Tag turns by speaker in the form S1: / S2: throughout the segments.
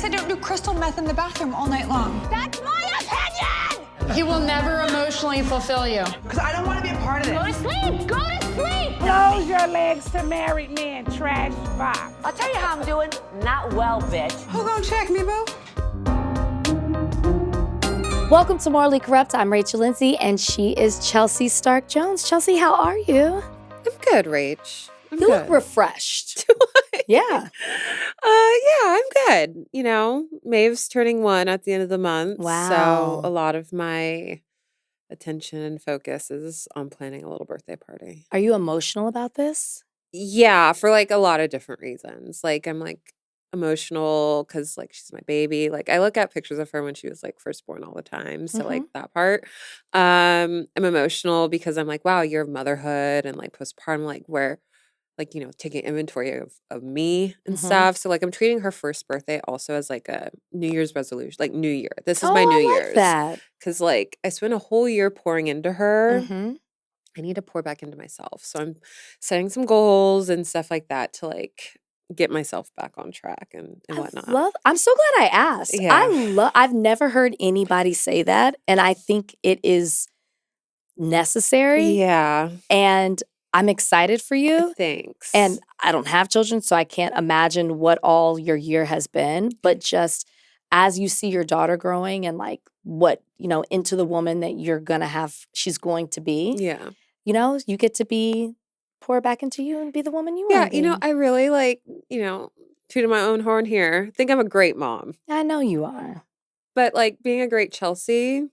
S1: I don't do crystal meth in the bathroom all night long.
S2: That's my opinion!
S3: He will never emotionally fulfill you.
S4: Because I don't want to be a part of it.
S2: Go to sleep! Go to sleep!
S5: Close your legs to married men, trash box.
S2: I'll tell you how I'm doing. Not well, bitch.
S1: Who gonna check me, boo?
S6: Welcome to Morally Corrupt. I'm Rachel Lindsay, and she is Chelsea Stark-Jones. Chelsea, how are you?
S7: I'm good, Rach.
S6: You look refreshed. Yeah.
S7: Yeah, I'm good. You know, Maeve's turning 1 at the end of the month.
S6: Wow.
S7: So a lot of my attention and focus is on planning a little birthday party.
S6: Are you emotional about this?
S7: Yeah, for like a lot of different reasons. Like I'm like emotional because like she's my baby. Like I look at pictures of her when she was like first born all the time. So like that part. I'm emotional because I'm like, wow, year of motherhood and like postpartum, like where like, you know, taking inventory of me and stuff. So like I'm treating her first birthday also as like a New Year's resolution, like New Year. This is my New Year's.
S6: That.
S7: Because like I spent a whole year pouring into her.
S6: Mm-hmm.
S7: I need to pour back into myself. So I'm setting some goals and stuff like that to like get myself back on track and whatnot.
S6: I'm so glad I asked.
S7: Yeah.
S6: I've never heard anybody say that, and I think it is necessary.
S7: Yeah.
S6: And I'm excited for you.
S7: Thanks.
S6: And I don't have children, so I can't imagine what all your year has been. But just as you see your daughter growing and like what, you know, into the woman that you're going to have, she's going to be.
S7: Yeah.
S6: You know, you get to pour back into you and be the woman you want to be.
S7: Yeah, you know, I really like, you know, tooting my own horn here. I think I'm a great mom.
S6: I know you are.
S7: But like being a great Chelsea,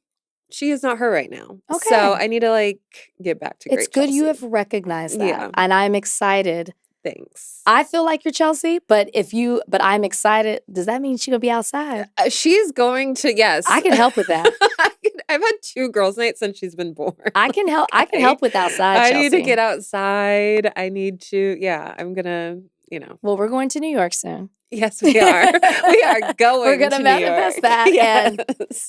S7: she is not her right now.
S6: Okay.
S7: So I need to like get back to great
S6: It's good
S7: Chelsea.
S6: you have recognized that.
S7: Yeah.
S6: And I'm excited.
S7: Thanks.
S6: I feel like you're Chelsea, but I'm excited. Does that mean she's going to be outside?
S7: She's going to, yes.
S6: I can help with that.
S7: I've had 2 girls' nights since she's been born.
S6: I can help. I can help with outside,
S7: I
S6: Chelsea.
S7: need to get outside. I need to, I'm going to, you know.
S6: Well, we're going to New York soon.
S7: Yes, we are. We are going
S6: We're going to manifest that.
S7: Yes.
S6: And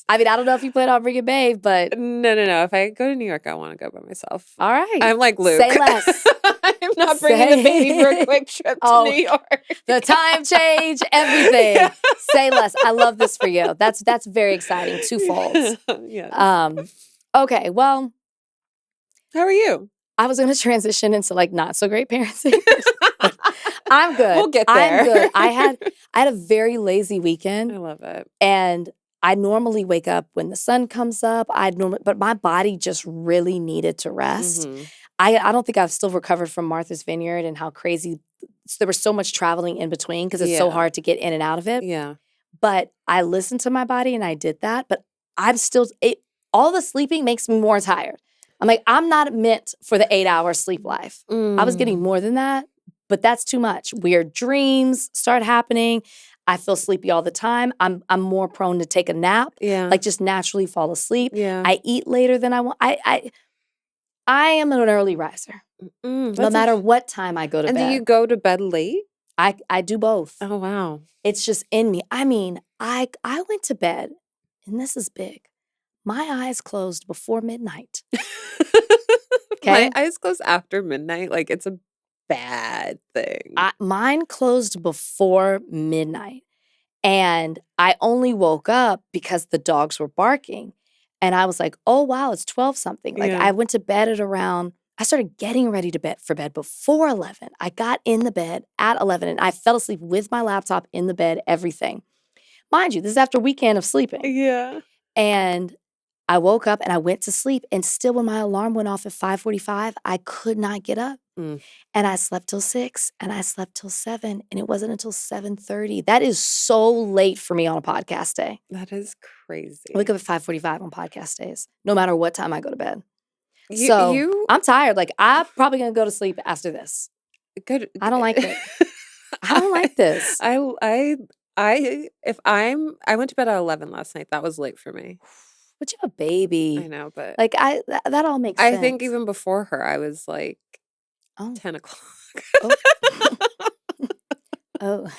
S6: I mean, I don't know if you plan on bringing Babe, but.
S7: No. If I go to New York, I want to go by myself.
S6: All right.
S7: I'm like Luke.
S6: Say less.
S7: I'm not bringing the baby for a quick trip to New York.
S6: The time change, everything. Yeah. Say less. I love this for you. That's very exciting. Twofold.
S7: Yes.
S6: Okay, well.
S7: How are you?
S6: I was going to transition into like not so great parenting. I'm good.
S7: We'll get there.
S6: I'm good. I had a very lazy weekend.
S7: I love it.
S6: And I normally wake up when the sun comes up. But my body just really needed to rest.
S7: Mm-hmm.
S6: I don't think I've still recovered from Martha's Vineyard and how crazy there was so much traveling in between because it's so hard to get in and out of it.
S7: Yeah.
S6: But I listened to my body and I did that. But I'm still all the sleeping makes me more tired. I'm like, I'm not meant for the 8-hour sleep life. I was getting more than that, but that's too much. Weird dreams start happening. I feel sleepy all the time. I'm more prone to take a nap.
S7: Yeah.
S6: Like just naturally fall asleep.
S7: Yeah.
S6: I eat later than I want. I am an early riser. No matter what time I go to bed.
S7: And do you go to bed late?
S6: I do both.
S7: Oh, wow.
S6: It's just in me. I mean, I went to bed, and this is big. My eyes closed before midnight. Okay?
S7: My eyes close after midnight. Like, it's a bad thing.
S6: Mine closed before midnight. And I only woke up because the dogs were barking. And I was like, oh, wow, it's 12-something. Like, I went to bed at I started getting ready for bed before 11. I got in the bed at 11, and I fell asleep with my laptop in the bed, everything. Mind you, this is after a weekend of sleeping.
S7: Yeah.
S6: And I woke up and I went to sleep, and still when my alarm went off at 5:45, I could not get up. And I slept till 6 and I slept till 7, and it wasn't until 7:30. That is so late for me on a podcast day.
S7: That is crazy.
S6: I wake up at 5:45 on podcast days, no matter what time I go to bed.
S7: You
S6: I'm tired. Like, I'm probably going to go to sleep after this.
S7: Good.
S6: I don't like it. I don't like this.
S7: I went to bed at 11 last night. That was late for me.
S6: But you have a baby.
S7: I know, but
S6: like that all makes sense.
S7: I think even before her, I was like 10 o'clock.
S6: Oh,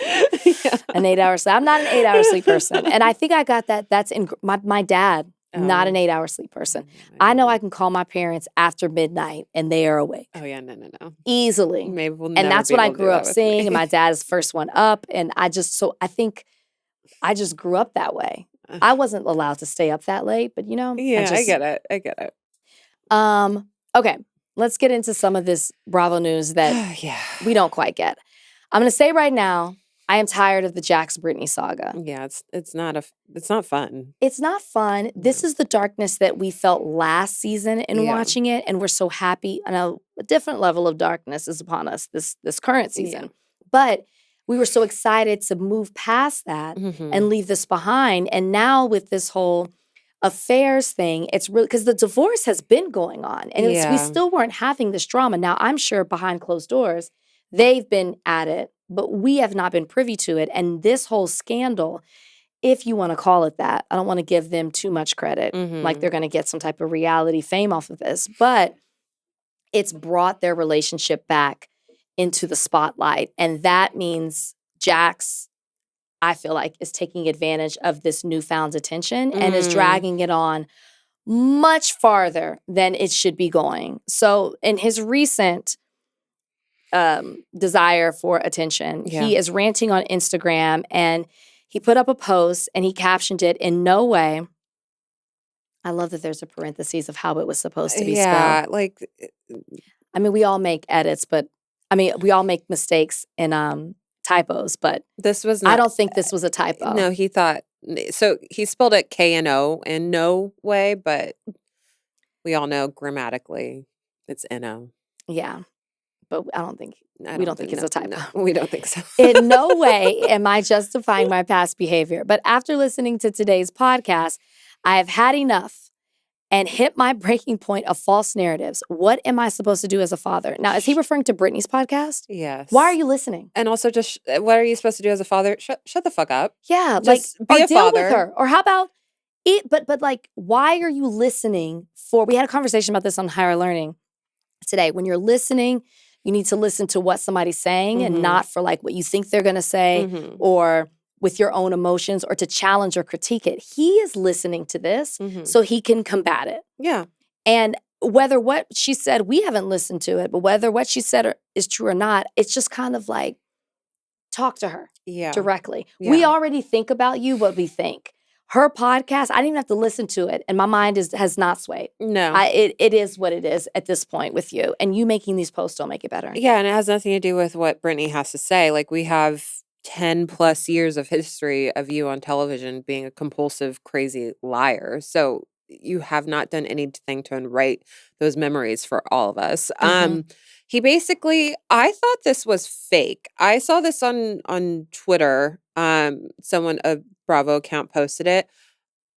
S6: yeah. An 8-hour sleep. I'm not an 8-hour sleep person. And I think I got that. That's in my dad, not an 8-hour sleep person. I know I can call my parents after midnight and they are awake.
S7: Oh, yeah. No.
S6: Easily.
S7: Maybe we'll
S6: and that's
S7: never
S6: what I
S7: be able to
S6: grew
S7: do
S6: up
S7: that with
S6: seeing.
S7: me.
S6: And my dad is first one up. And I think I just grew up that way. I wasn't allowed to stay up that late, but
S7: Yeah, I get it. I get it.
S6: Okay, let's get into some of this Bravo news that
S7: Yeah.
S6: we don't quite get. I'm going to say right now, I am tired of the Jax Brittany saga.
S7: Yeah, it's not fun.
S6: It's not fun. This is the darkness that we felt last season in watching it, and we're so happy. I know a different level of darkness is upon us this current season, but we were so excited to move past that and leave this behind. And now with this whole affairs thing, it's really because the divorce has been going on, and we still weren't having this drama. Now I'm sure behind closed doors they've been at it, but we have not been privy to it. And this whole scandal, if you want to call it that, I don't want to give them too much credit, like they're going to get some type of reality fame off of this, but it's brought their relationship back into the spotlight. And that means Jax, I feel like, is taking advantage of this newfound attention and is dragging it on much farther than it should be going. So in his recent desire for attention, he is ranting on Instagram, and he put up a post and he captioned it, "In no way." I love that there's a parentheses of how it was supposed to be spelled.
S7: Like,
S6: I mean, we all make edits, but we all make mistakes in typos, but
S7: this was not,
S6: I don't think this was a typo.
S7: No, he thought, so he spelled it K-N-O in no way, but we all know grammatically it's N-O.
S6: Yeah, but we don't think it's a typo.
S7: No, we don't think so.
S6: In no way am I justifying my past behavior, but after listening to today's podcast, I have had enough and hit my breaking point of false narratives. What am I supposed to do as a father? Now, is he referring to Brittany's podcast?
S7: Yes.
S6: Why are you listening?
S7: And also, just what are you supposed to do as a father? Shut the fuck up.
S6: Yeah,
S7: just
S6: like,
S7: be
S6: or
S7: a
S6: deal
S7: father.
S6: with her. Or how about it? But like, why are you listening for? We had a conversation about this on Higher Learning today. When you're listening, you need to listen to what somebody's saying and not for like what you think they're going to say or with your own emotions or to challenge or critique it. He is listening to this so he can combat it.
S7: Yeah.
S6: And whether what she said, we haven't listened to it, but whether what she said is true or not, it's just kind of like, talk to her directly.
S7: Yeah.
S6: We already think about you what we think. Her podcast, I didn't even have to listen to it, and my mind has not swayed.
S7: No.
S6: It is what it is at this point with you, and you making these posts don't make it better.
S7: Yeah, and it has nothing to do with what Brittany has to say. Like, we have 10 plus years of history of you on television being a compulsive, crazy liar. So you have not done anything to invite those memories for all of us. He basically, I thought this was fake. I saw this on Twitter. A Bravo account posted it.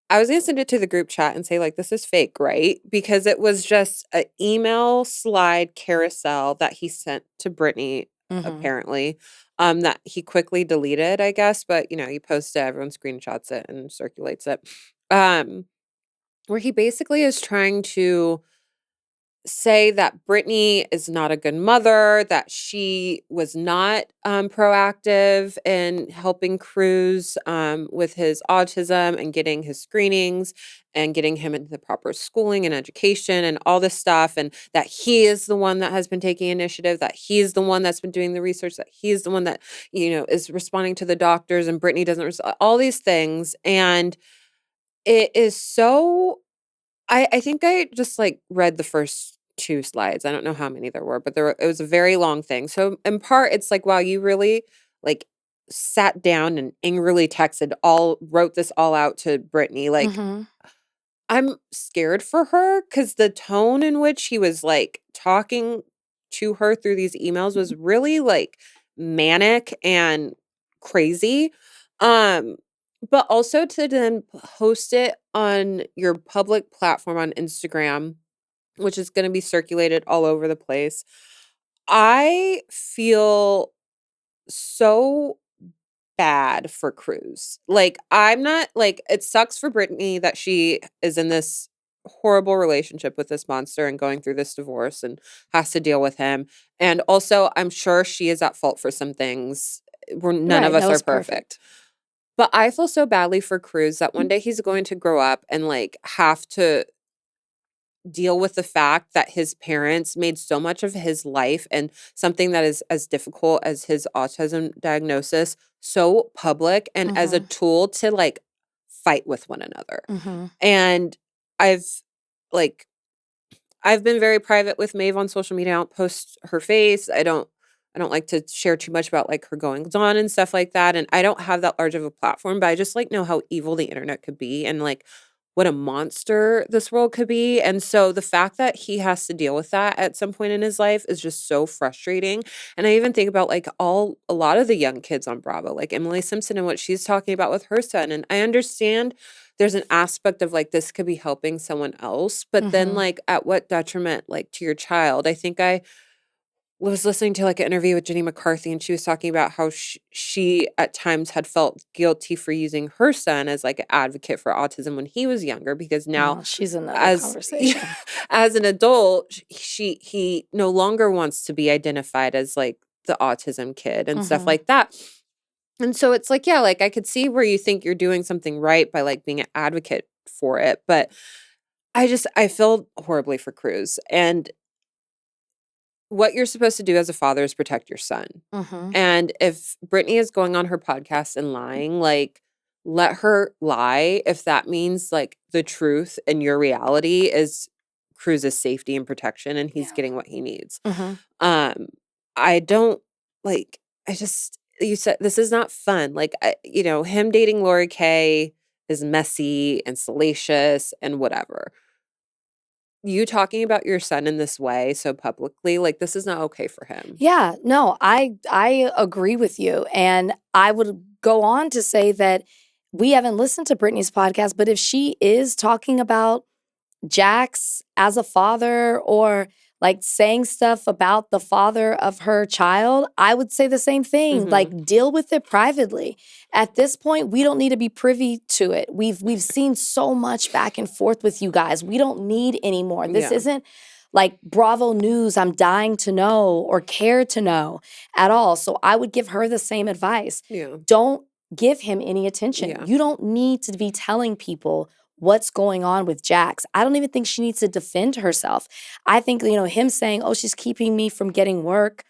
S7: I was going to send it to the group chat and say, like, this is fake, right? Because it was just an email slide carousel that he sent to Brittany, apparently, that he quickly deleted, I guess. But, he posts it, everyone screenshots it and circulates it. Where he basically is trying to say that Brittany is not a good mother, that she was not proactive in helping Cruz with his autism and getting his screenings and getting him into the proper schooling and education and all this stuff, and that he is the one that has been taking initiative, that he's the one that's been doing the research, that he's the one that, is responding to the doctors and Brittany doesn't all these things. And it is so... I think I just read the first 2 slides. I don't know how many there were, but it was a very long thing. So in part, it's like, wow, you really sat down and angrily wrote this all out to Brittany. I'm scared for her because the tone in which he was talking to her through these emails was really manic and crazy. But also to then post it on your public platform on Instagram, which is going to be circulated all over the place. I feel so bad for Cruz. I'm not it sucks for Brittany that she is in this horrible relationship with this monster and going through this divorce and has to deal with him. And also, I'm sure she is at fault for some things. None of us are perfect. But I feel so badly for Cruz that one day he's going to grow up and have to deal with the fact that his parents made so much of his life and something that is as difficult as his autism diagnosis so public and as a tool to like fight with one another. And I've like I've been very private with Maeve on social media. I don't post her face. I don't like to share too much about like her goings on and stuff like that. And I don't have that large of a platform, but I just like know how evil the internet could be and like what a monster this world could be. And so the fact that he has to deal with that at some point in his life is just so frustrating. And I even think about like a lot of the young kids on Bravo, like Emily Simpson and what she's talking about with her son. And I understand there's an aspect of like this could be helping someone else, but then like at what detriment like to your child? I think I was listening to like an interview with Jenny McCarthy, and she was talking about how she at times had felt guilty for using her son as like an advocate for autism when he was younger, because now
S6: she's another
S7: as
S6: conversation.
S7: as an adult, he no longer wants to be identified as like the autism kid and stuff like that. And so it's like, yeah, like I could see where you think you're doing something right by like being an advocate for it, but I feel horribly for Cruz. And what you're supposed to do as a father is protect your son. And if Brittany is going on her podcast and lying, like let her lie if that means like the truth and your reality is Cruz's safety and protection and he's getting what he needs. I don't like, you said this is not fun. Like, him dating Lori Kay is messy and salacious and whatever. You talking about your son in this way so publicly, like this is not okay for him.
S6: Yeah, no, I agree with you. And I would go on to say that we haven't listened to Brittany's podcast, but if she is talking about Jax as a father or like saying stuff about the father of her child, I would say the same thing. Like deal with it privately. At this point, we don't need to be privy to it. We've seen so much back and forth with you guys. We don't need any more. This isn't like Bravo News, I'm dying to know or care to know at all. So I would give her the same advice. Don't give him any attention. You don't need to be telling people what's going on with Jax. I don't even think she needs to defend herself. I think, him saying, oh, she's keeping me from getting work.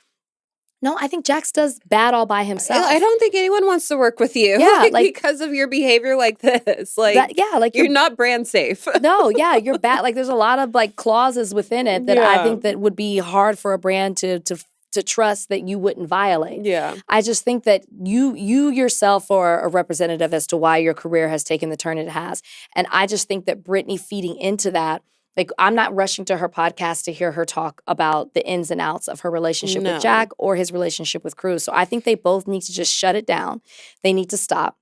S6: No, I think Jax does bad all by himself.
S7: I don't think anyone wants to work with you because of your behavior like this. Like, you're not brand safe.
S6: No, you're bad. Like, there's a lot of like clauses within it that I think that would be hard for a brand to trust that you wouldn't violate. I just think that you yourself are a representative as to why your career has taken the turn it has. And I just think that Brittany feeding into that, like I'm not rushing to her podcast to hear her talk about the ins and outs of her relationship with Jack or his relationship with Cruz. So I think they both need to just shut it down. They need to stop.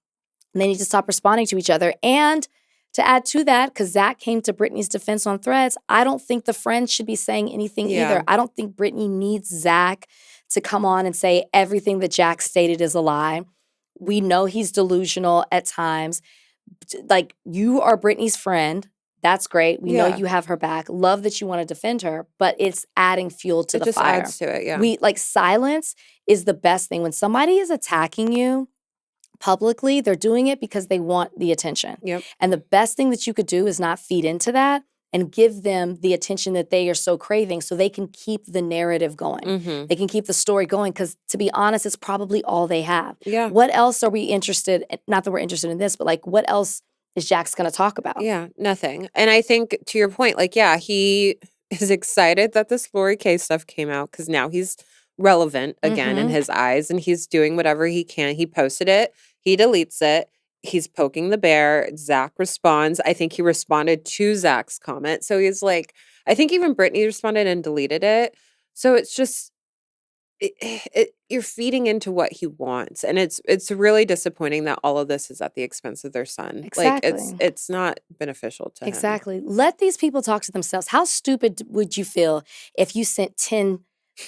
S6: And they need to stop responding to each other. And to add to that, because Zach came to Brittany's defense on Threads, I don't think the friends should be saying anything either. I don't think Brittany needs Zach to come on and say everything that Jack stated is a lie. We know he's delusional at times. Like, you are Brittany's friend. That's great. We know you have her back. Love that you want to defend her, but it's adding fuel to the fire. It just
S7: adds to it,
S6: silence is the best thing. When somebody is attacking you publicly, they're doing it because they want the attention. And the best thing that you could do is not feed into that and give them the attention that they are so craving so they can keep the narrative going. They can keep the story going because, to be honest, it's probably all they have. What else are we interested in? Not that we're interested in this, but like what else is Jax going to talk about?
S7: Nothing. And I think to your point, like, he is excited that this Lori Kay stuff came out because now he's relevant again in his eyes and he's doing whatever he can. He posted it. He deletes it. He's poking the bear. Zach responds. I think he responded to Zach's comment. So he's like, I think even Brittany responded and deleted it. So it's just, you're feeding into what he wants. And it's really disappointing that all of this is at the expense of their son.
S6: Exactly.
S7: Like, it's not beneficial to him.
S6: Exactly. Let these people talk to themselves. How stupid would you feel if you sent 10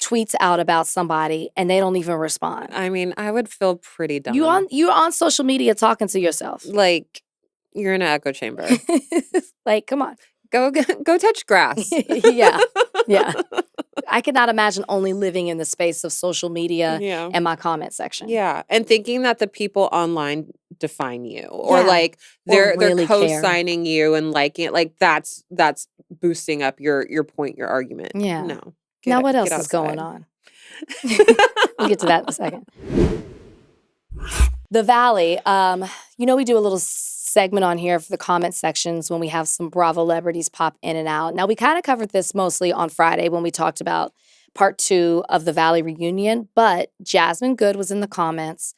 S6: tweets out about somebody and they don't even respond?
S7: I mean, I would feel pretty dumb.
S6: You're on social media talking to yourself.
S7: Like, you're in an echo chamber.
S6: Like, come on.
S7: Go touch grass.
S6: Yeah. I could not imagine only living in the space of social media and my comment section.
S7: And thinking that the people online define you or like they're
S6: really
S7: co-signing you and liking it. Like that's boosting up your point, your argument.
S6: Yeah.
S7: No.
S6: Now what else
S7: get
S6: is going
S7: outside.
S6: on? We'll get to that in a second. The Valley. We do a little segment on here for the comment sections when we have some Bravo celebrities pop in and out. Now, we kind of covered this mostly on Friday when we talked about part 2 of the Valley reunion, but Jasmine Goode was in the comments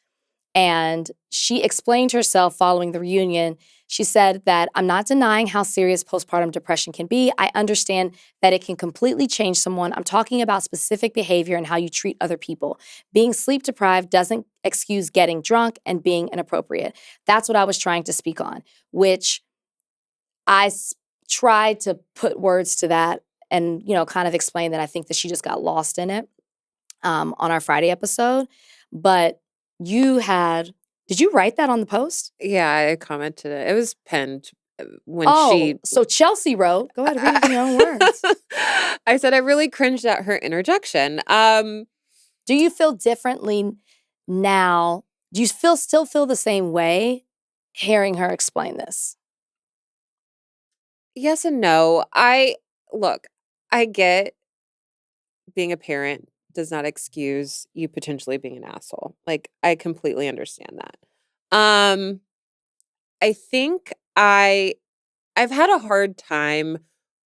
S6: and she explained herself following the reunion. She said that I'm not denying how serious postpartum depression can be. I understand that it can completely change someone. I'm talking about specific behavior and how you treat other people. Being sleep deprived doesn't excuse getting drunk and being inappropriate. That's what I was trying to speak on, which tried to put words to that and, kind of explain that I think that she just got lost in it on our Friday episode. But did you write that on the post?
S7: Yeah, I commented it. It was penned when
S6: so Chelsea wrote. Go ahead, read it in your own words.
S7: I said I really cringed at her interjection.
S6: Do you feel differently now? Do you still feel the same way hearing her explain this?
S7: Yes and no. I get being a parent does not excuse you potentially being an asshole. Like, I completely understand that. I think I've had a hard time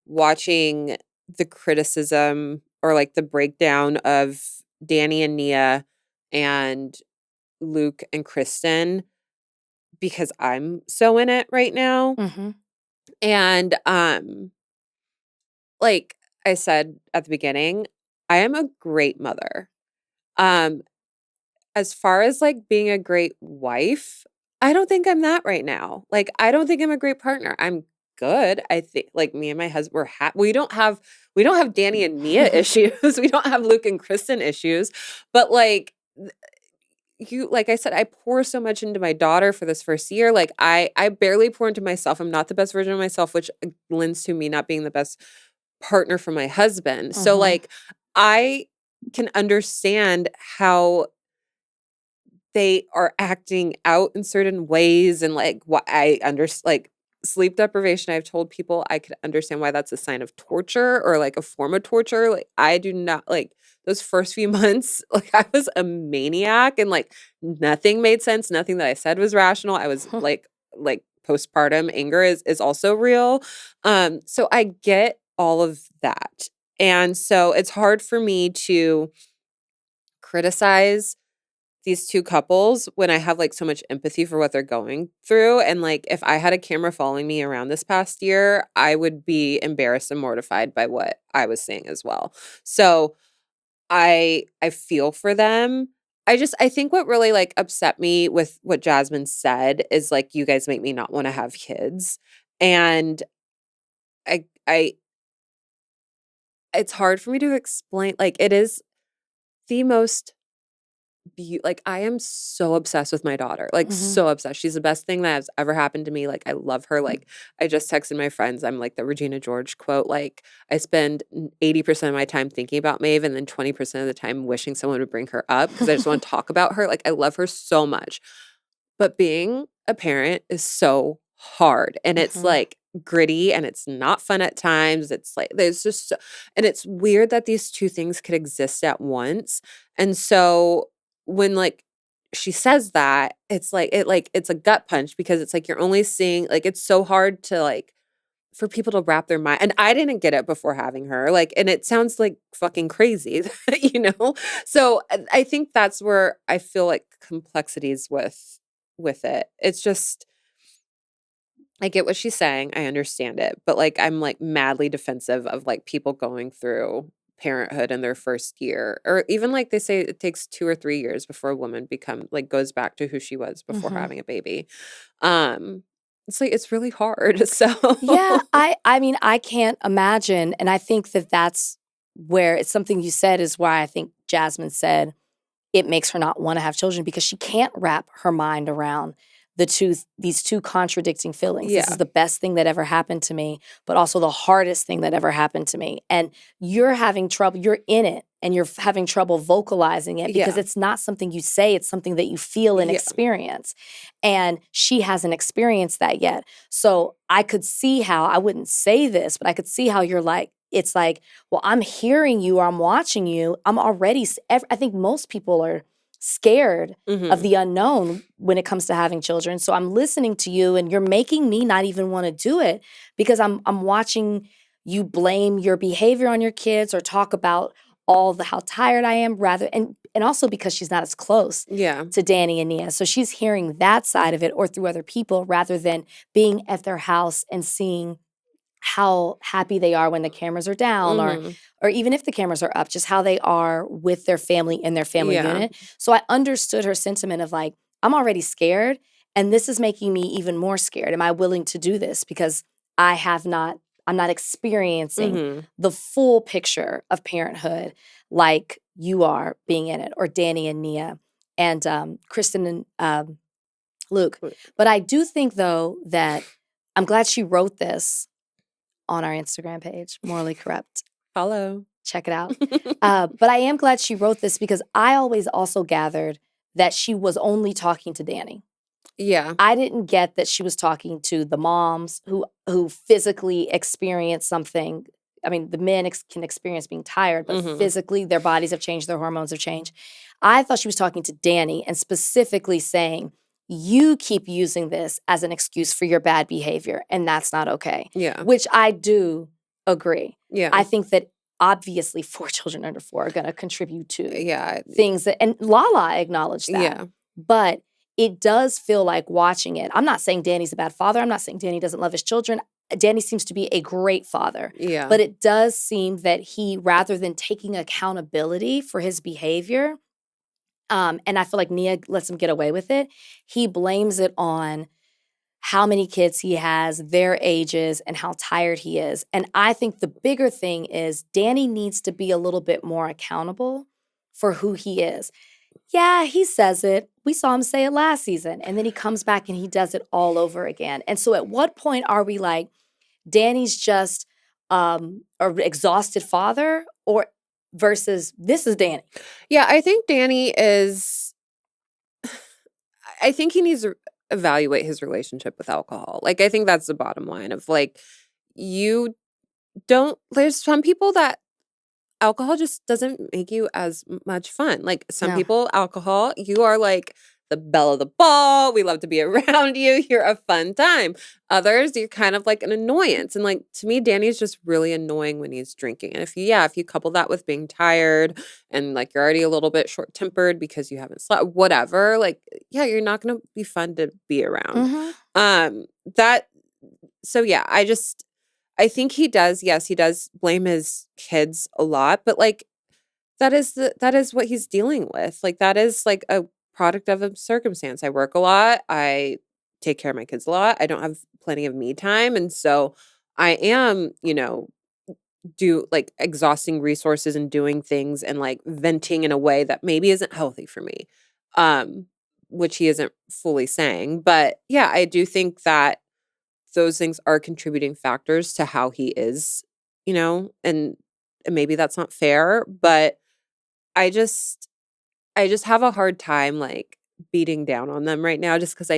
S7: watching the criticism or like the breakdown of Danny and Nia and Luke and Kristen because I'm so in it right now.
S6: Mm-hmm.
S7: And like I said at the beginning, I am a great mother. As far as like being a great wife, I don't think I'm that right now. Like, I don't think I'm a great partner. I'm good. I think like me and my husband, we're we don't have Danny and Nia issues. We don't have Luke and Kristen issues. But like like I said, I pour so much into my daughter for this first year. Like I barely pour into myself. I'm not the best version of myself, which lends to me not being the best partner for my husband.
S6: Mm-hmm.
S7: So like I can understand how they are acting out in certain ways and like what I understand, like sleep deprivation. I've told people I could understand why that's a sign of torture or like a form of torture. Like I do not like those first few months. Like I was a maniac and like nothing made sense. Nothing that I said was rational. I was like postpartum anger is also real. So I get all of that. And so it's hard for me to criticize these two couples when I have like so much empathy for what they're going through. And like if I had a camera following me around this past year, I would be embarrassed and mortified by what I was saying as well. So I feel for them. I think what really like upset me with what Jasmine said is like, you guys make me not want to have kids. And it's hard for me to explain. Like it is the most like I am so obsessed with my daughter, like so obsessed. She's the best thing that has ever happened to me. Like I love her. Like I just texted my friends. I'm like the Regina George quote. Like I spend 80% of my time thinking about Maeve and then 20% of the time wishing someone would bring her up because I just want to talk about her. Like I love her so much. But being a parent is so hard and it's like gritty and it's not fun at times. It's like there's just and it's weird that these two things could exist at once. And so when like she says that, it's like it's a gut punch because it's like you're only seeing like it's so hard to like for people to wrap their mind. And I didn't get it before having her. Like, and it sounds like fucking crazy, you know? So I think that's where I feel like complexities with it. It's just I get what she's saying. I understand it. But like I'm like madly defensive of like people going through parenthood in their first year. Or even like they say it takes 2 or 3 years before a woman goes back to who she was before having a baby. It's like it's really hard. So
S6: yeah, I mean I can't imagine, and I think that that's where it's something you said is why I think Jasmine said it makes her not want to have children because she can't wrap her mind around these two contradicting feelings.
S7: Yeah.
S6: This is the best thing that ever happened to me, but also the hardest thing that ever happened to me. And you're having trouble, you're in it and you're having trouble vocalizing it because it's not something you say, it's something that you feel and experience. And she hasn't experienced that yet. So I could see how, I wouldn't say this, but I could see how you're like, it's like, well, I'm hearing you or I'm watching you. I'm already, I think most people are scared of the unknown when it comes to having children. So I'm listening to you and you're making me not even want to do it because I'm watching you blame your behavior on your kids or talk about how tired I am rather and also because she's not as close to Danny and Nia. So she's hearing that side of it or through other people rather than being at their house and seeing how happy they are when the cameras are down or even if the cameras are up, just how they are with their family in their family unit. So I understood her sentiment of like, I'm already scared and this is making me even more scared. Am I willing to do this? Because I'm not experiencing the full picture of parenthood like you are being in it or Danny and Nia and Kristen and Luke. But I do think though that I'm glad she wrote this on our Instagram page, Morally Corrupt.
S7: Follow.
S6: Check it out. But I am glad she wrote this because I always also gathered that she was only talking to Danny.
S7: Yeah.
S6: I didn't get that she was talking to the moms who physically experience something. I mean, the men can experience being tired, but physically their bodies have changed, their hormones have changed. I thought she was talking to Danny and specifically saying, you keep using this as an excuse for your bad behavior, and that's not okay.
S7: Yeah.
S6: Which I do agree.
S7: Yeah.
S6: I think that obviously 4 children under 4 are going to contribute to things that, and Lala acknowledged that.
S7: Yeah.
S6: But it does feel like watching it. I'm not saying Danny's a bad father. I'm not saying Danny doesn't love his children. Danny seems to be a great father.
S7: Yeah.
S6: But it does seem that he, rather than taking accountability for his behavior, and I feel like Nia lets him get away with it. He blames it on how many kids he has, their ages, and how tired he is. And I think the bigger thing is Danny needs to be a little bit more accountable for who he is. Yeah, he says it. We saw him say it last season. And then he comes back and he does it all over again. And so at what point are we like, Danny's just an exhausted father or versus this is Danny?
S7: Yeah, I think Danny is, I think he needs to evaluate his relationship with alcohol. Like, I think that's the bottom line of like, there's some people that alcohol just doesn't make you as much fun. Like some people, alcohol, you are like the belle of the ball. We love to be around you. You're a fun time. Others, you're kind of like an annoyance. And like, to me, Danny's just really annoying when he's drinking. And if you couple that with being tired and like you're already a little bit short-tempered because you haven't slept, whatever, like, yeah, you're not going to be fun to be around. I think he does blame his kids a lot, but like that is what he's dealing with. Like that is like a product of a circumstance. I work a lot. I take care of my kids a lot. I don't have plenty of me time. And so I am, do like exhausting resources and doing things and like venting in a way that maybe isn't healthy for me. Which he isn't fully saying. But yeah, I do think that those things are contributing factors to how he is, and maybe that's not fair, but I just have a hard time like beating down on them right now just because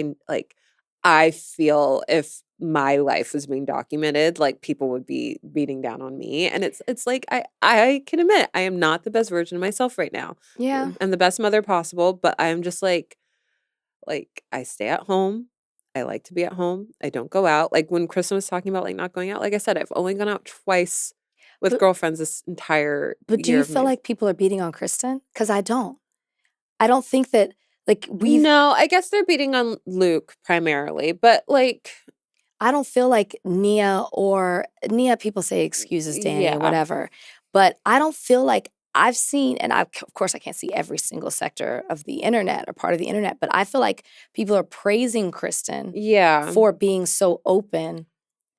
S7: I feel if my life was being documented, like people would be beating down on me. And it's like I can admit I am not the best version of myself right now.
S6: Yeah.
S7: I'm the best mother possible, but I am just like I stay at home. I like to be at home. I don't go out. Like when Kristen was talking about like not going out, like I said, I've only gone out twice with girlfriends this entire
S6: But do
S7: year
S6: you
S7: of
S6: feel
S7: my-
S6: like people are beating on Kristen? Because I don't. I don't think that like
S7: No, I guess they're beating on Luke primarily, but like
S6: I don't feel like Nia, people say excuses Danny or whatever, but I don't feel like I've seen, and of course I can't see every single sector of the internet or part of the internet, but I feel like people are praising Kristen for being so open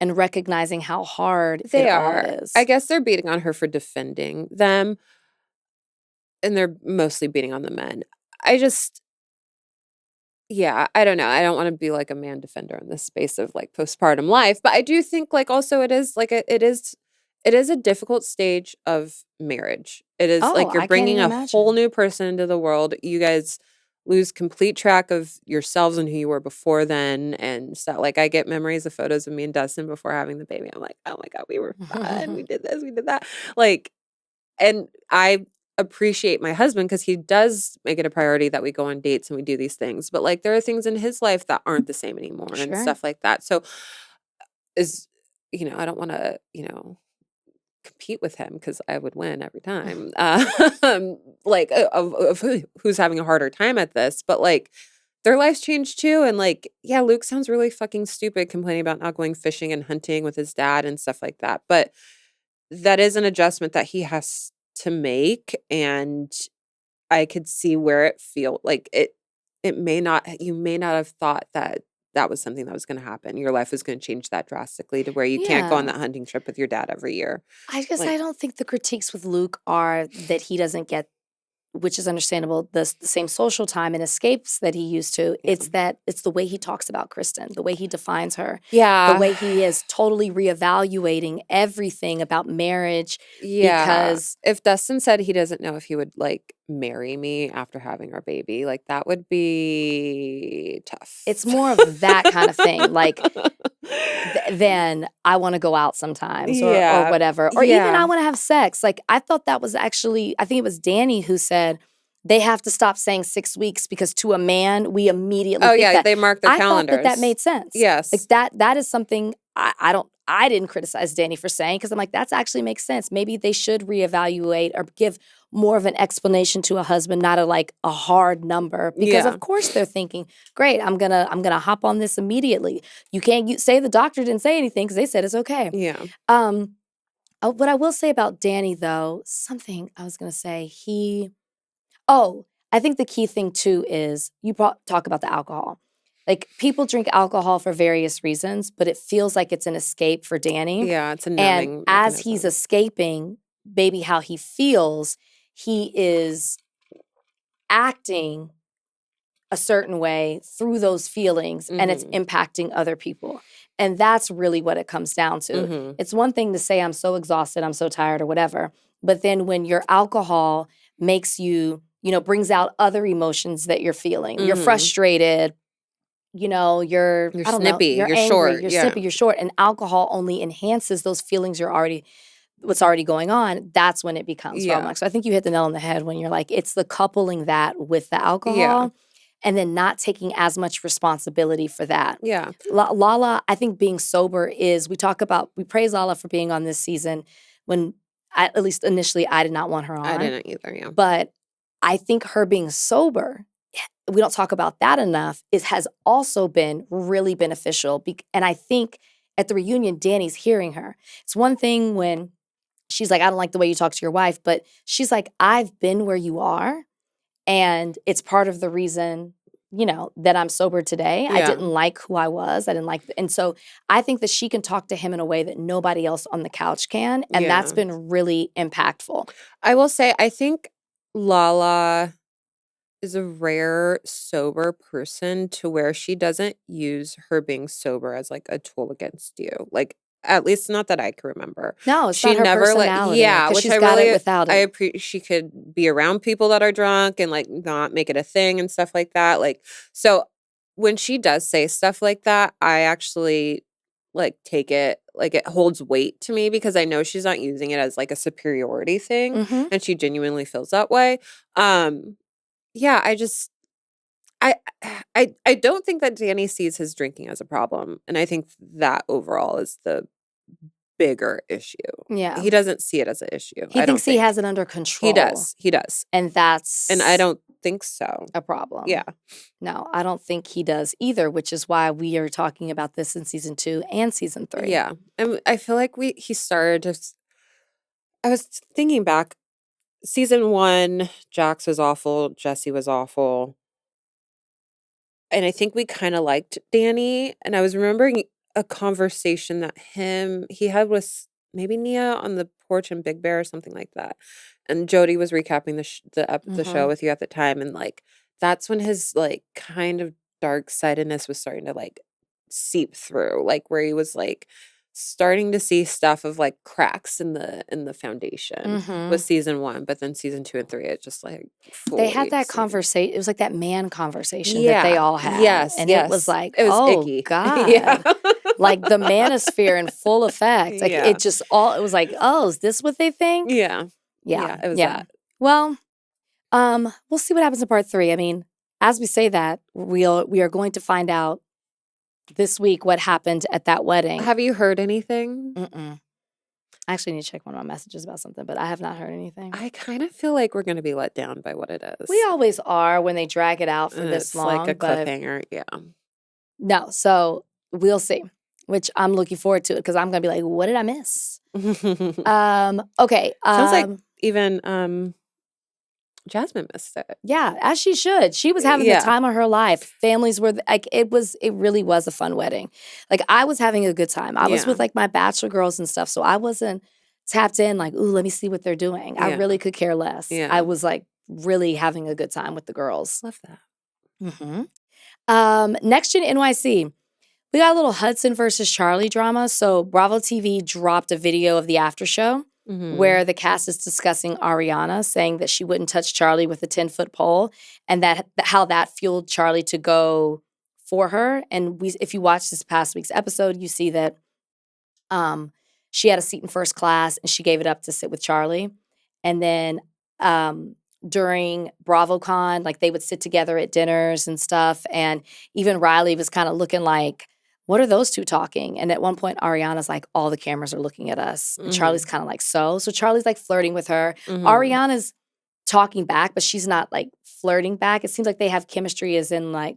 S6: and recognizing how hard
S7: they
S6: it all
S7: are.
S6: is.
S7: I guess they're beating on her for defending them, and they're mostly beating on the men. yeah, I don't know. I don't want to be like a man defender in this space of like postpartum life, but I do think like also it is like it is a difficult stage of marriage. It is like
S6: Oh,
S7: you're
S6: I can't
S7: bringing
S6: even
S7: a whole
S6: imagine.
S7: new person into the world. You guys lose complete track of yourselves and who you were before then and stuff. Like I get memories of photos of me and Dustin before having the baby. I'm like, oh my God, we were fun. We did this, we did that. Like, and I appreciate my husband because he does make it a priority that we go on dates and we do these things. But like there are things in his life that aren't the same anymore and
S6: Sure.
S7: stuff like that. So is I don't want to, compete with him because I would win every time. Like of who's having a harder time at this, but like their lives changed too. And like, yeah, Luke sounds really fucking stupid complaining about not going fishing and hunting with his dad and stuff like that. But that is an adjustment that he has to make. And I could see where it feel like it may not, you may not have thought that that was something that was going to happen. Your life was going to change that drastically to where you can't go on
S6: Yeah.
S7: that hunting trip with your dad every year.
S6: I guess
S7: Like-
S6: I don't think the critiques with Luke are that he doesn't get, which is understandable, the same social time and escapes that he used to.
S7: Yeah.
S6: It's the way he talks about Kristen, the way he defines her,
S7: Yeah.
S6: the way he is totally reevaluating everything about marriage.
S7: Yeah.
S6: Because
S7: if Dustin said he doesn't know if he would like marry me after having our baby, like that would be tough.
S6: it's more of that kind of thing. Like then I want to go out sometimes or
S7: Yeah.
S6: whatever. Or even
S7: Yeah.
S6: I want to have sex. Like I thought that was actually, I think it was Danny who said they have to stop saying 6 weeks because to a man, we immediately
S7: Oh
S6: think
S7: yeah,
S6: that.
S7: they mark their
S6: I
S7: calendars.
S6: thought that made sense.
S7: Yes.
S6: Like that is something I didn't criticize Danny for saying because I'm like, that's actually makes sense. Maybe they should reevaluate or give more of an explanation to a husband, not a hard number. Because
S7: Yeah.
S6: of course they're thinking, great, I'm gonna hop on this immediately. You can't say the doctor didn't say anything because they said it's okay.
S7: Yeah.
S6: What I will say about Danny though, something I was gonna say, I think the key thing too is you talk about the alcohol. Like people drink alcohol for various reasons, but it feels like it's an escape for Danny.
S7: Yeah, it's a numbing
S6: And as he's
S7: mechanism.
S6: escaping, baby, how he feels, he is acting a certain way through those feelings and it's impacting other people. And that's really what it comes down to.
S7: Mhm.
S6: It's one thing to say, I'm so exhausted, I'm so tired or whatever. But then when your alcohol makes you, brings out other emotions that you're feeling, you're
S7: Mhm.
S6: frustrated, you're
S7: You're
S6: I don't know,
S7: snippy, you're
S6: angry,
S7: short,
S6: you're
S7: yeah.
S6: snippy, you're short. And alcohol only enhances those feelings what's already going on. That's when it becomes
S7: Yeah.
S6: problematic. So I think you hit the nail on the head when you're like, it's the coupling that with the alcohol.
S7: Yeah.
S6: And then not taking as much responsibility for that.
S7: Yeah.
S6: Lala, I think being sober we praise Lala for being on this season when, at least initially, I did not want her on.
S7: I didn't either, yeah.
S6: But I think her being sober, we don't talk about that enough, has also been really beneficial. And I think at the reunion, Danny's hearing her. It's one thing when she's like, I don't like the way you talk to your wife, but she's like, I've been where you are. And it's part of the reason, that I'm sober today. I
S7: Yeah.
S6: didn't like who I was. I didn't like, and so I think that she can talk to him in a way that nobody else on the couch can. And that's
S7: Yeah.
S6: been really impactful.
S7: I will say, I think Lala is a rare sober person to where she doesn't use her being sober as like a tool against you. Like, at least not that I can remember.
S6: No, it's not her personality.
S7: yeah,
S6: 'cause
S7: which
S6: she's
S7: I
S6: got
S7: really
S6: it without
S7: I
S6: it.
S7: appreciate. She could be around people that are drunk and like not make it a thing and stuff like that. Like, so when she does say stuff like that, I actually like take it like it holds weight to me because I know she's not using it as like a superiority thing,
S6: Mhm.
S7: and she genuinely feels that way. Yeah, I don't think that Danny sees his drinking as a problem, and I think that overall is the bigger issue.
S6: Yeah.
S7: He doesn't see it as an issue.
S6: He
S7: I don't
S6: thinks he
S7: think.
S6: has it under control.
S7: He does. He does.
S6: And that's
S7: And I don't think so.
S6: a problem.
S7: Yeah.
S6: No, I don't think he does either, which is why we are talking about this in season 2 and season 3.
S7: Yeah. And I feel like he started to I was thinking back, season 1, Jax was awful, Jesse was awful. And I think we kind of liked Danny. And I was remembering a conversation that he had with maybe Nia on the porch in Big Bear or something like that. And Jody was recapping the show with you at the time. And like, that's when his like kind of dark-sidedness was starting to like seep through, like where he was like starting to see stuff of like cracks in the foundation with season 1, but then season 2 and 3 it just like
S6: They had that conversation. It was like that man conversation that they all had.
S7: Yes,
S6: and
S7: yes.
S6: it was like,
S7: It was
S6: oh
S7: icky.
S6: God.
S7: Yeah.
S6: Like the manosphere in full effect. Like
S7: Yeah.
S6: it just all, it was like, oh, is this what they think?
S7: Yeah.
S6: Yeah.
S7: It was that.
S6: Well, we'll see what happens in part 3. I mean, as we say that, we are going to find out this week what happened at that wedding.
S7: Have you heard anything?
S6: Mm-mm. I actually need to check one of my messages about something, but I have not heard anything.
S7: I kind of feel like we're going to be let down by what it is.
S6: We always are when they drag it out for this
S7: it's
S6: long.
S7: like a
S6: but
S7: cliffhanger. Yeah.
S6: no, so we'll see, which I'm looking forward to it because I'm going to be like, what did I miss? Okay.
S7: Sounds like even Jasmine missed it.
S6: Yeah, as she should. She was having the time of her life. Families were like, it really was a fun wedding. Like I was having a good time. I was with like my bachelor girls and stuff. So I wasn't tapped in like, ooh, let me see what they're doing. I really could care less.
S7: Yeah.
S6: I was like really having a good time with the girls.
S7: Love that.
S6: Next Gen NYC. We got a little Hudson versus Charlie drama. So Bravo TV dropped a video of the after show. Where the cast is discussing Ariana, saying that she wouldn't touch Charlie with a 10-foot pole, and how that fueled Charlie to go for her. And if you watch this past week's episode, you see that she had a seat in first class, and she gave it up to sit with Charlie. And then during BravoCon, like they would sit together at dinners and stuff, and even Riley was kind of looking like, what are those two talking? And at one point, Ariana's like, all the cameras are looking at us. And Charlie's kind of like, so Charlie's like flirting with her. Ariana's talking back, but she's not like flirting back. It seems like they have chemistry as in like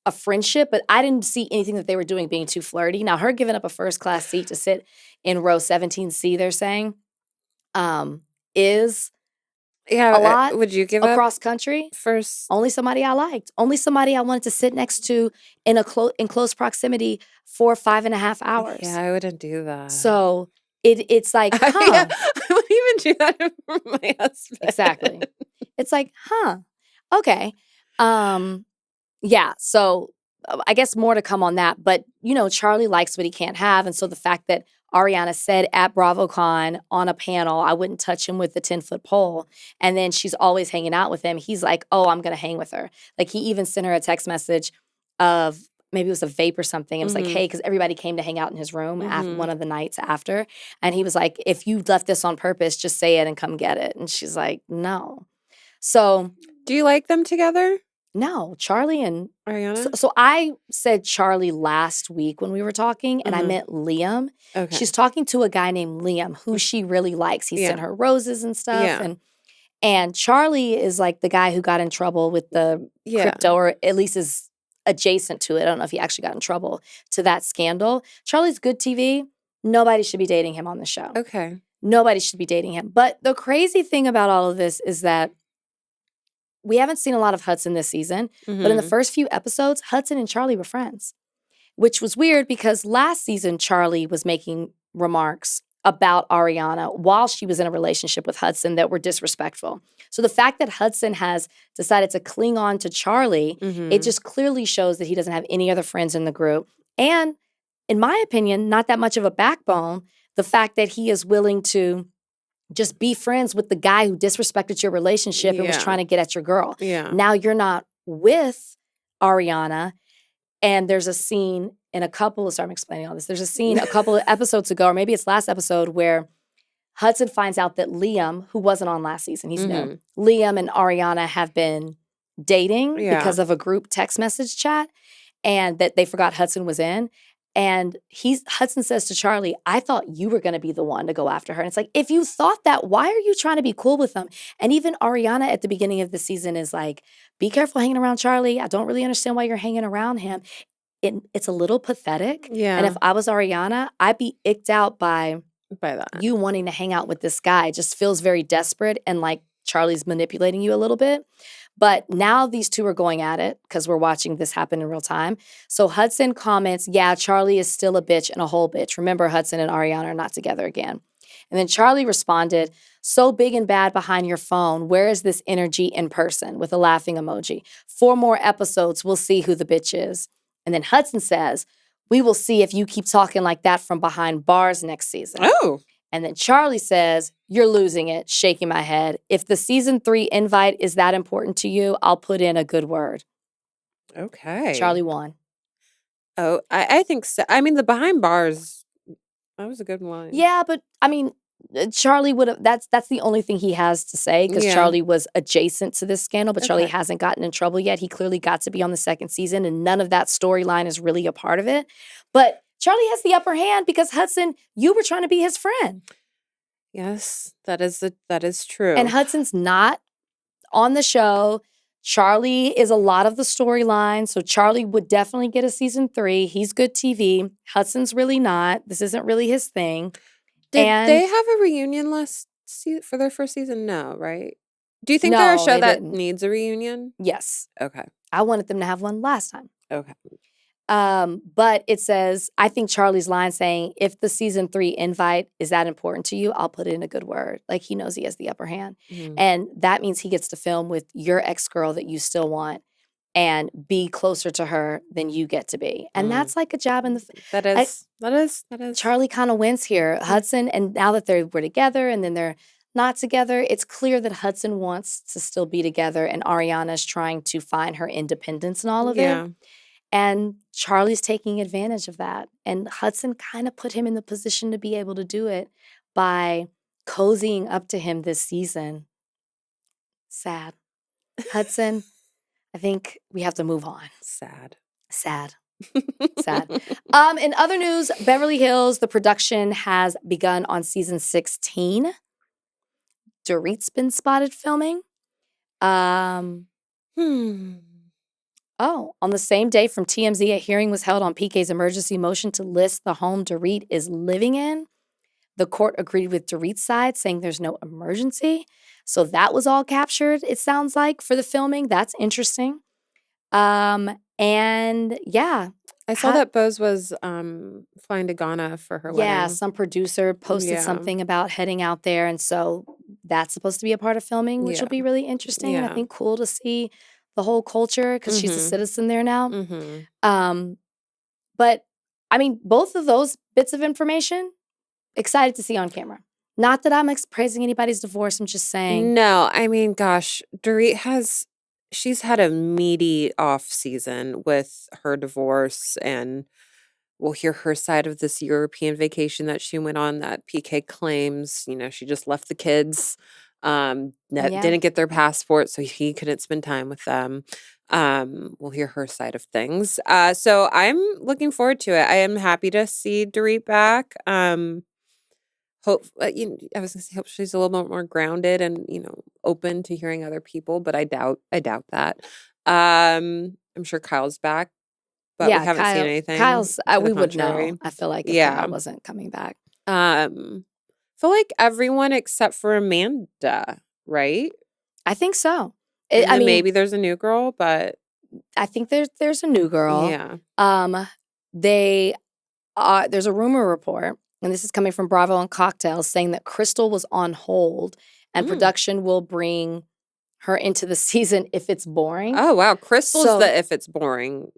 S6: a friendship, but I didn't see anything that they were doing being too flirty. Now, her giving up a first class seat to sit in row 17C, they're saying, is a lot.
S7: Would you give
S6: across
S7: up
S6: country?
S7: first?
S6: Only somebody I liked. Only somebody I wanted to sit next to in close proximity for 5.5 hours.
S7: Yeah, I wouldn't do that.
S6: So it's like, huh.
S7: I wouldn't even do that for my husband.
S6: Exactly. It's like, huh. Okay. Yeah. So I guess more to come on that. But, Charlie likes what he can't have. And so the fact that Ariana said at BravoCon on a panel, I wouldn't touch him with the 10-foot pole. And then she's always hanging out with him. He's like, oh, I'm going to hang with her. Like he even sent her a text message of maybe it was a vape or something. It was like, hey, because everybody came to hang out in his room after one of the nights after. And he was like, if you left this on purpose, just say it and come get it. And she's like, no. So.
S7: Do you like them together?
S6: No, Charlie and
S7: Ariana.
S6: So I said Charlie last week when we were talking, and I meant Liam.
S7: Okay.
S6: She's talking to a guy named Liam who she really likes. He sent her roses and stuff, and Charlie is like the guy who got in trouble with the crypto, or at least is adjacent to it. I don't know if he actually got in trouble to that scandal. Charlie's good TV. Nobody should be dating him on the show.
S7: Okay.
S6: Nobody should be dating him. But the crazy thing about all of this is that we haven't seen a lot of Hudson this season, but in the first few episodes, Hudson and Charlie were friends, which was weird because last season, Charlie was making remarks about Ariana while she was in a relationship with Hudson that were disrespectful. So the fact that Hudson has decided to cling on to Charlie, it just clearly shows that he doesn't have any other friends in the group. And in my opinion, not that much of a backbone, the fact that he is willing to just be friends with the guy who disrespected your relationship and was trying to get at your girl.
S7: Yeah.
S6: Now you're not with Ariana, and there's a scene in a couple of, sorry, I'm explaining all this. There's a scene a couple of episodes ago, or maybe it's last episode, where Hudson finds out that Liam, who wasn't on last season, he's new, Liam and Ariana have been dating because of a group text message chat, and that they forgot Hudson was in. And Hudson says to Charlie, I thought you were going to be the one to go after her. And it's like, if you thought that, why are you trying to be cool with them? And even Ariana at the beginning of the season is like, be careful hanging around Charlie. I don't really understand why you're hanging around him. It's a little pathetic.
S7: Yeah.
S6: And if I was Ariana, I'd be icked out by
S7: that.
S6: You wanting to hang out with this guy. It just feels very desperate and like Charlie's manipulating you a little bit. But now these two are going at it because we're watching this happen in real time. So Hudson comments, yeah, Charlie is still a bitch and a whole bitch. Remember, Hudson and Ariana are not together again. And then Charlie responded, So big and bad behind your phone. Where is this energy in person? With a laughing emoji. 4 more episodes, we'll see who the bitch is. And then Hudson says, we will see if you keep talking like that from behind bars next season.
S7: Oh.
S6: And then Charlie says, you're losing it, shaking my head. If the season 3 invite is that important to you, I'll put in a good word.
S7: Okay.
S6: Charlie won.
S7: Oh, I think so. I mean, the behind bars, that was a good one.
S6: Yeah, but I mean, Charlie would have, that's the only thing he has to say because Charlie was adjacent to this scandal, but Charlie hasn't gotten in trouble yet. He clearly got to be on the 2nd season and none of that storyline is really a part of it. But Charlie has the upper hand because Hudson, you were trying to be his friend.
S7: Yes, that is true.
S6: And Hudson's not on the show. Charlie is a lot of the storyline. So Charlie would definitely get a season 3. He's good TV. Hudson's really not. This isn't really his thing.
S7: Did they have a reunion last season for their first season? No, right? Do you think they're a show that needs a reunion?
S6: Yes.
S7: Okay.
S6: I wanted them to have one last time.
S7: Okay.
S6: But it says, I think Charlie's line saying, if the season 3 invite is that important to you, I'll put in a good word. Like he knows he has the upper hand.
S7: Mm-hmm.
S6: And that means he gets to film with your ex-girl that you still want and be closer to her than you get to be. And that's like a jab in the
S7: That is.
S6: Charlie kind of wins here. Hudson, and now that they were together and then they're not together, it's clear that Hudson wants to still be together and Ariana's trying to find her independence and all of it. And Charlie's taking advantage of that. And Hudson kind of put him in the position to be able to do it by cozying up to him this season. Sad. Hudson, I think we have to move on.
S7: Sad.
S6: Sad. In other news, Beverly Hills, the production has begun on season 16. Dorit's been spotted filming. Oh, on the same day from TMZ, a hearing was held on PK's emergency motion to list the home Dorit is living in. The court agreed with Dorit's side, saying there's no emergency. So that was all captured, it sounds like, for the filming. That's interesting. And yeah.
S7: I saw that Bose was flying to Ghana for her wedding.
S6: Yeah, some producer posted something about heading out there. And so that's supposed to be a part of filming, which will be really interesting. And I think cool to see the whole culture because she's a citizen there now. But I mean, both of those bits of information, excited to see on camera. Not that I'm praising anybody's divorce. I'm just saying.
S7: No, I mean, gosh, Dorit she's had a meaty off season with her divorce, and we'll hear her side of this European vacation that she went on that PK claims, she just left the kids. Didn't get their passport, so he couldn't spend time with them. We'll hear her side of things. So I'm looking forward to it. I am happy to see Dorit back. Hope I was gonna say hope she's a little bit more grounded and open to hearing other people, but I doubt that. I'm sure Kyle's back, but we haven't seen anything.
S6: Kyle's we would know. I feel like if Kyle wasn't coming back.
S7: Feel like everyone except for Amanda, right?
S6: I think so.
S7: I mean, maybe there's a new girl, but
S6: I think there's a new girl.
S7: Yeah.
S6: There's a rumor report, and this is coming from Bravo and Cocktails, saying that Crystal was on hold, and production will bring her into the season if it's boring.
S7: Oh wow, Crystal's if it's boring.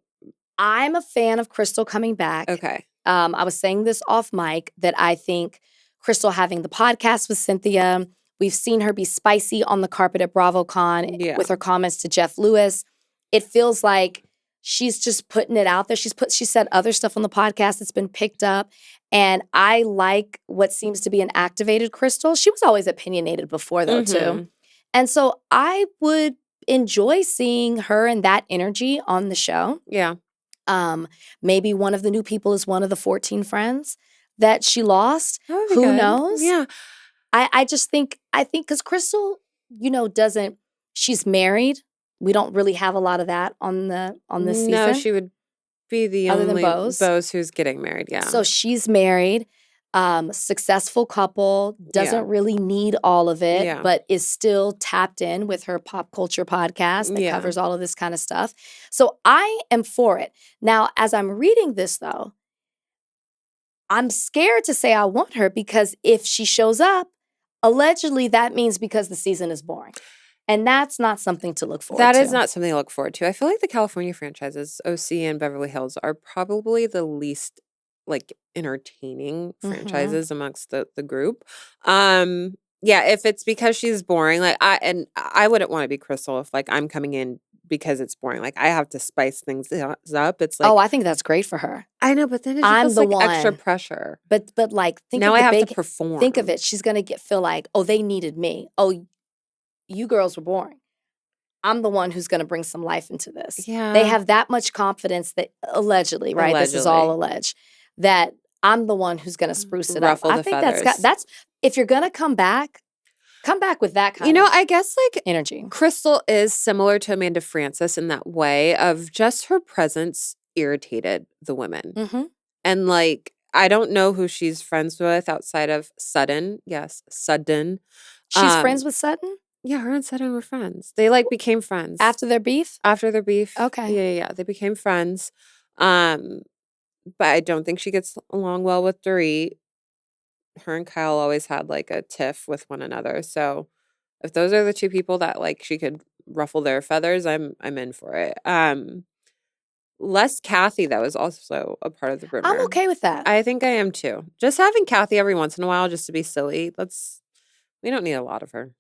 S6: I'm a fan of Crystal coming back.
S7: Okay.
S6: I was saying this off mic that I think Crystal having the podcast with Cynthia, we've seen her be spicy on the carpet at BravoCon with her comments to Jeff Lewis. It feels like she's just putting it out there. She said other stuff on the podcast that's been picked up. And I like what seems to be an activated Crystal. She was always opinionated before though too. And so I would enjoy seeing her and that energy on the show.
S7: Yeah.
S6: Maybe one of the new people is one of the 14 friends that she lost. Who knows?
S7: Yeah.
S6: I think because Crystal, she's married. We don't really have a lot of that on this season.
S7: No, she would be the
S6: other
S7: only
S6: than Bose
S7: who's getting married, yeah.
S6: So she's married, successful couple, doesn't really need all of it, but is still tapped in with her pop culture podcast that covers all of this kind of stuff. So I am for it. Now, as I'm reading this though, I'm scared to say I want her because if she shows up, allegedly that means because the season is boring. And that's not something to look forward to.
S7: That is not something to look forward to. I feel like the California franchises, OC and Beverly Hills, are probably the least like entertaining franchises amongst the group. Yeah, if it's because she's boring, like I wouldn't want to be Crystal if like I'm coming in because it's boring. Like I have to spice things up. It's like,
S6: oh, I think that's great for her.
S7: I know, but then it
S6: I'm
S7: feels
S6: the
S7: like
S6: one.
S7: extra pressure.
S6: But like think
S7: Now
S6: of
S7: I
S6: the
S7: have to perform.
S6: Think of it. She's gonna feel like, oh, they needed me. Oh, you girls were boring. I'm the one who's gonna bring some life into this.
S7: Yeah.
S6: They have that much confidence that allegedly, right? This is all alleged. That I'm the one who's gonna spruce it
S7: Ruffle
S6: up.
S7: the
S6: I think
S7: feathers.
S6: that's if you're gonna come back with that kind of
S7: I guess like
S6: energy.
S7: Crystal is similar to Amanda Francis in that way of just her presence irritated the women.
S6: Mm-hmm.
S7: And like, I don't know who she's friends with outside of Sutton. Yes, Sutton.
S6: She's friends with Sutton?
S7: Yeah, her and Sutton were friends. They like became friends.
S6: After their beef?
S7: After their beef.
S6: Okay.
S7: Yeah. They became friends. But I don't think she gets along well with Dorit. Her and Kyle always had like a tiff with one another. So if those are the two people that like she could ruffle their feathers, I'm in for it. Less Kathy, that was also a part of the rumor.
S6: I'm okay with that.
S7: I think I am too. Just having Kathy every once in a while just to be silly. We don't need a lot of her.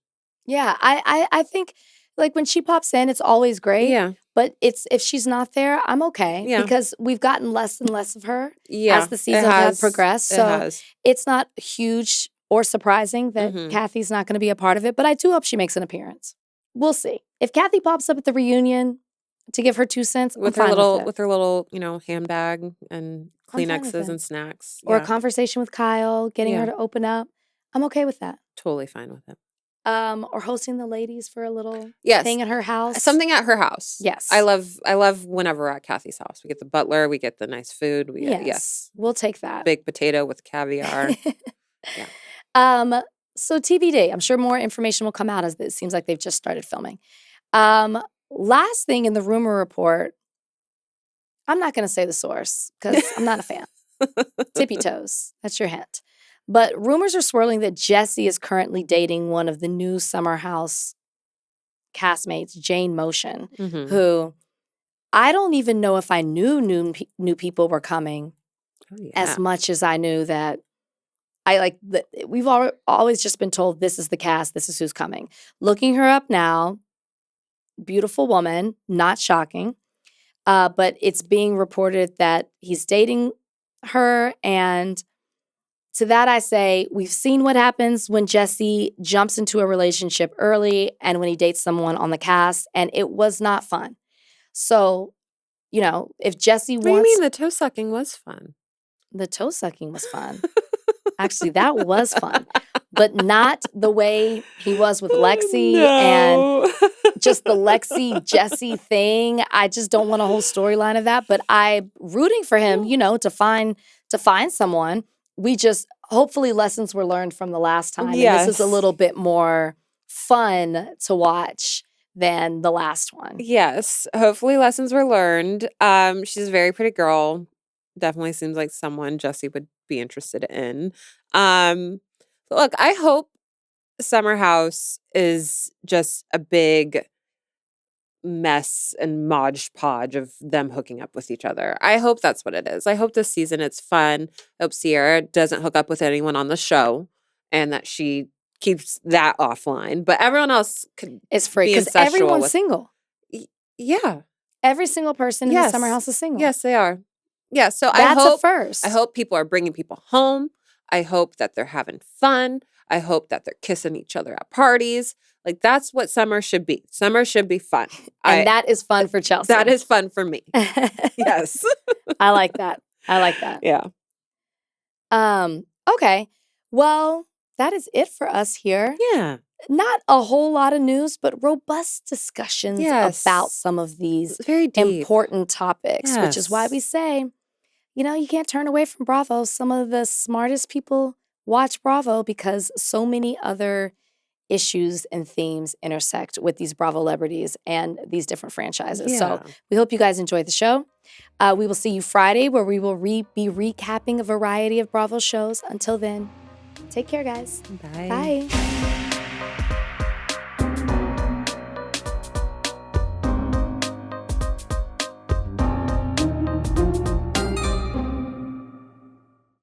S6: Yeah, I think like when she pops in, it's always great.
S7: Yeah.
S6: But if she's not there, I'm okay.
S7: Yeah.
S6: Because we've gotten less and less of her
S7: Yeah.
S6: as the seasons have progressed. So
S7: it
S6: it's not huge or surprising that
S7: Mhm.
S6: Kathy's not going to be a part of it. But I do hope she makes an appearance. We'll see. If Kathy pops up at the reunion to give her 2 cents,
S7: with
S6: I'm
S7: her
S6: fine
S7: little
S6: with it.
S7: with her little, handbag and
S6: I'm fine with
S7: Kleenexes
S6: it.
S7: and snacks.
S6: Or
S7: Yeah,
S6: a conversation with Kyle, getting her
S7: Yeah.
S6: to open up. I'm okay with that.
S7: totally fine with it.
S6: Or hosting the ladies for a little
S7: Yes.
S6: thing at her house.
S7: Something at her house.
S6: Yes.
S7: I love whenever we're at Kathy's house. We get the butler, we get the nice food. We get yes.
S6: We'll take that.
S7: Baked potato with caviar. Yeah.
S6: So TBD, I'm sure more information will come out as it seems like they've just started filming. Last thing in the rumor report, I'm not going to say the source because I'm not a fan. Tippy toes. That's your hint. But rumors are swirling that Jessie is currently dating one of the new Summer House castmates, Jane Motion,
S7: Mhm.
S6: who I don't even know if I knew new people were coming
S7: Oh, yeah.
S6: as much as I knew that we've always just been told this is the cast, this is who's coming. Looking her up now, beautiful woman, not shocking, but it's being reported that he's dating her, and to that I say, we've seen what happens when Jessie jumps into a relationship early and when he dates someone on the cast, and it was not fun. So, if Jessie
S7: What do you
S6: wants...
S7: mean the toe sucking was fun?
S6: The toe sucking was fun. Actually, that was fun. But not the way he was with Lexi and just the Lexi Jessie thing. I just don't want a whole storyline of that. But I'm rooting for him, to find someone. We just hopefully lessons were learned from the last time.
S7: Yes.
S6: And this is a little bit more fun to watch than the last one.
S7: Yes. Hopefully lessons were learned. She's a very pretty girl. Definitely seems like someone Jessie would be interested in. Look, I hope Summer House is just a big mess and modge podge of them hooking up with each other. I hope that's what it is. I hope this season it's fun. I hope Sierra doesn't hook up with anyone on the show and that she keeps that offline. But everyone else could
S6: It's free
S7: be
S6: because
S7: incestual
S6: everyone's
S7: with-
S6: single.
S7: Yeah.
S6: Every single person in the
S7: Yes.
S6: Summer House is single.
S7: Yes, they are. Yeah, so
S6: That's a first.
S7: I hope people are bringing people home. I hope that they're having fun. I hope that they're kissing each other at parties. Like, that's what summer should be. Summer should be fun.
S6: And that is fun for Chelsea.
S7: That is fun for me. Yes.
S6: I like that.
S7: Yeah.
S6: Okay. Well, that is it for us here.
S7: Yeah.
S6: Not a whole lot of news, but robust discussions
S7: Yes.
S6: about some of these
S7: It's very deep.
S6: important topics, which is why
S7: Yes.
S6: we say, you can't turn away from Bravo. Some of the smartest people watch Bravo because so many other issues and themes intersect with these Bravo celebrities and these different franchises. So
S7: Yeah.
S6: we hope you guys enjoyed the show. We will see you Friday where we will be recapping a variety of Bravo shows. Until then, Take care, guys.
S7: Bye.
S6: Bye.